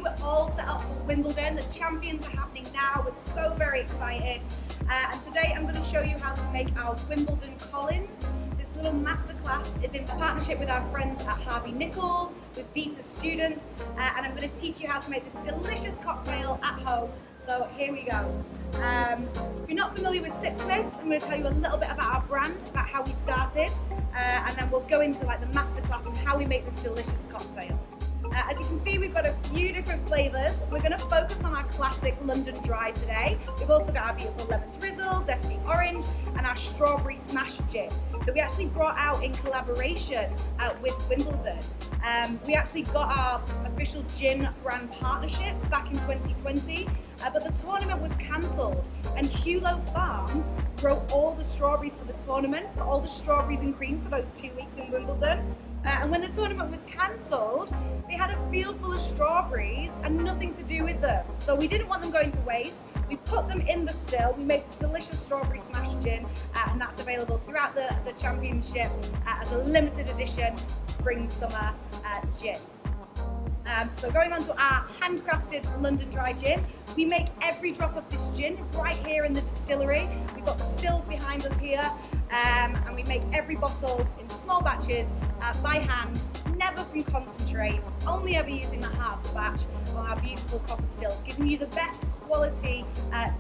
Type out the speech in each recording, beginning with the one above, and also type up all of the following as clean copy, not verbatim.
We're all set up for Wimbledon. The champions are happening now. We're so very excited. And today I'm going to show you how to make our Wimbledon Collins. This little masterclass is in partnership with our friends at Harvey Nichols, with Vita students, and I'm going to teach you how to make this delicious cocktail at home. So here we go. If you're not familiar with Sipsmith, I'm going to tell you a little bit about our brand, about how we started, and then we'll go into like the masterclass and how we make this delicious cocktail. As you can see, we've got a few different flavours. We're going to focus on our classic London Dry today. We've also got our beautiful lemon drizzle, zesty orange, and our strawberry smash gin that we actually brought out in collaboration with Wimbledon. We actually got our official gin brand partnership back in 2020, but the tournament was cancelled, and Hewlow Farms grow all the strawberries for the tournament, for all the strawberries and creams for those 2 weeks in Wimbledon. And when the tournament was cancelled, they had a field full of strawberries and nothing to do with them. So we didn't want them going to waste. We put them in the still. We made this delicious strawberry smash gin, and that's available throughout the championship as a limited edition spring-summer gin. So going on to our handcrafted London Dry gin, we make every drop of this gin right here in the distillery. We've got the stills behind us here, and we make every bottle in small batches by hand, never from concentrate, only ever using the half batch on our beautiful copper stills, giving you the best quality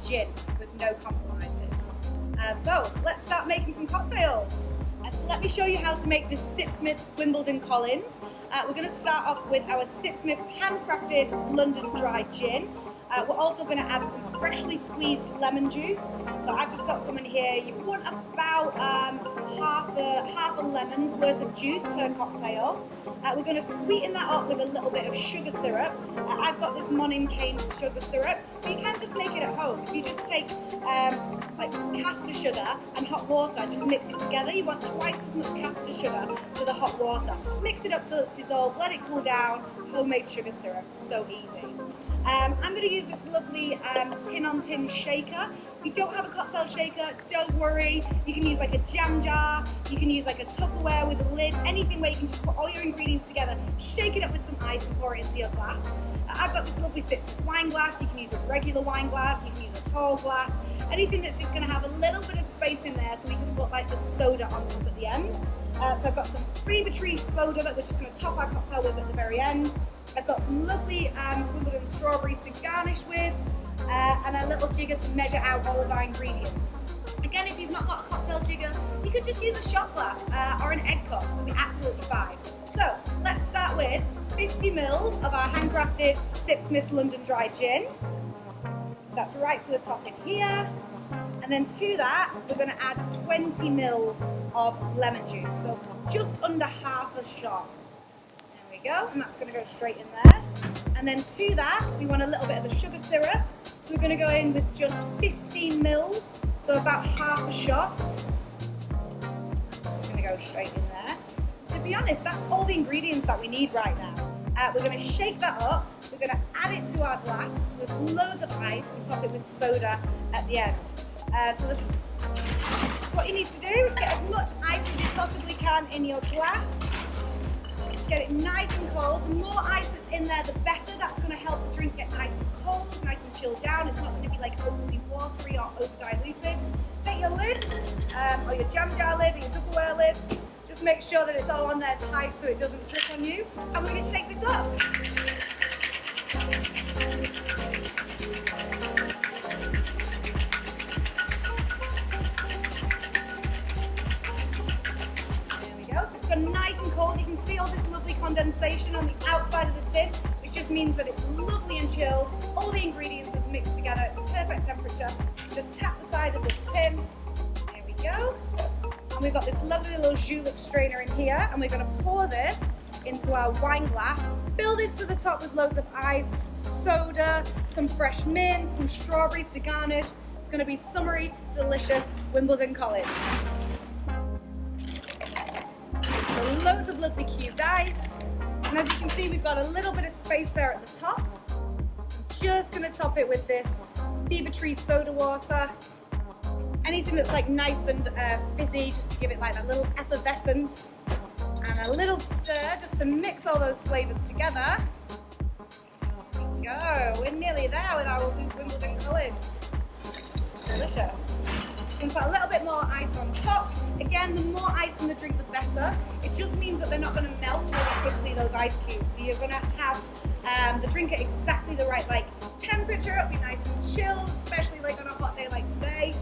gin with no compromises. So let's start making some cocktails. So let me show you how to make this Sipsmith Wimbledon Collins. We're going to start off with our Sipsmith handcrafted London Dry gin. We're also going to add some freshly squeezed lemon juice. So I've just got some in here. You want about half a lemon's worth of juice per cocktail. We're going to sweeten that up with a little bit of sugar syrup. I've got this Monin cane sugar syrup, but you can just make it at home. If you just take like caster sugar and hot water, just mix it together. You want twice as much caster sugar to the hot water. Mix it up till it's dissolved, let it cool down. Homemade sugar syrup, so easy. I'm going to use this lovely tin-on-tin shaker. If you don't have a cocktail shaker, don't worry. You can use like a jam jar, you can use like a Tupperware with a lid, anything where you can just put all your ingredients together, shake it up with some ice and pour it into your glass. I've got this lovely Sipsmith wine glass. You can use a regular wine glass, you can use a tall glass, anything that's just going to have a little bit of space in there so we can put like the soda on top at the end. So I've got some Vita soda that we're just going to top our cocktail with at the very end. I've got some lovely Wimbledon strawberries to garnish with, and a little jigger to measure out all of our ingredients. Again, if you've not got a cocktail jigger, you could just use a shot glass or an egg cup. It'll be absolutely fine. So let's start with 50 mils of our handcrafted Sipsmith London Dry gin. So that's right to the top in here. And then to that, we're going to add 20 mils of lemon juice. So just under half a shot. There we go. And that's going to go straight in there. And then to that, we want a little bit of the sugar syrup. So we're going to go in with just 15 mils. So about half a shot. That's just going to go straight in there. To be honest, that's all the ingredients that we need right now. We're going to shake that up. We're going to add it to our glass with loads of ice and top it with soda at the end. So what you need to do is get as much ice as you possibly can in your glass. Get it nice and cold. The more ice that's in there, the better. That's going to help the drink get nice and cold, nice and chilled down. It's not going to be like overly watery or over diluted. Take your lid, or your jam jar lid, or your Tupperware lid. Just make sure that it's all on there tight so it doesn't drip on you. And we're going to shake this up. Nice and cold. You can see all this lovely condensation on the outside of the tin, which just means that it's lovely and chilled. All the ingredients are mixed together at the perfect temperature. Just tap the side of the tin. There we go. And we've got this lovely little julep strainer in here, and we're going to pour this into our wine glass. Fill this to the top with loads of ice, soda, some fresh mint, some strawberries to garnish. It's going to be summery, delicious Wimbledon Collins. Loads of lovely cubed ice, and as you can see, we've got a little bit of space there at the top. I'm just going to top it with this Vita soda water. Anything that's like nice and fizzy, just to give it like that little effervescence, and a little stir just to mix all those flavors together. There we go. We're nearly there with our Wimbledon Collins. Delicious. I'm going to put a little bit more ice on top. Again, the more ice in the drink, the better. It just means that they're not going to melt really quickly, those ice cubes. So you're going to have the drink at exactly the right temperature. It'll be nice and chilled, especially on a hot day like today.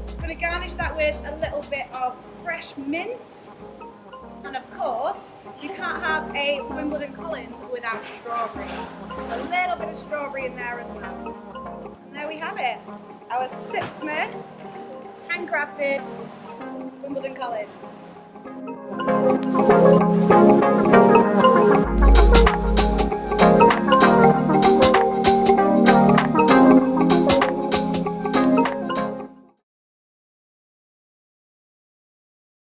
I'm going to garnish that with a little bit of fresh mint. And of course, you can't have a Wimbledon Collins without strawberry. A little bit of strawberry in there as well. And there we have it. Our Sipsmith handcrafted Wimbledon Collins.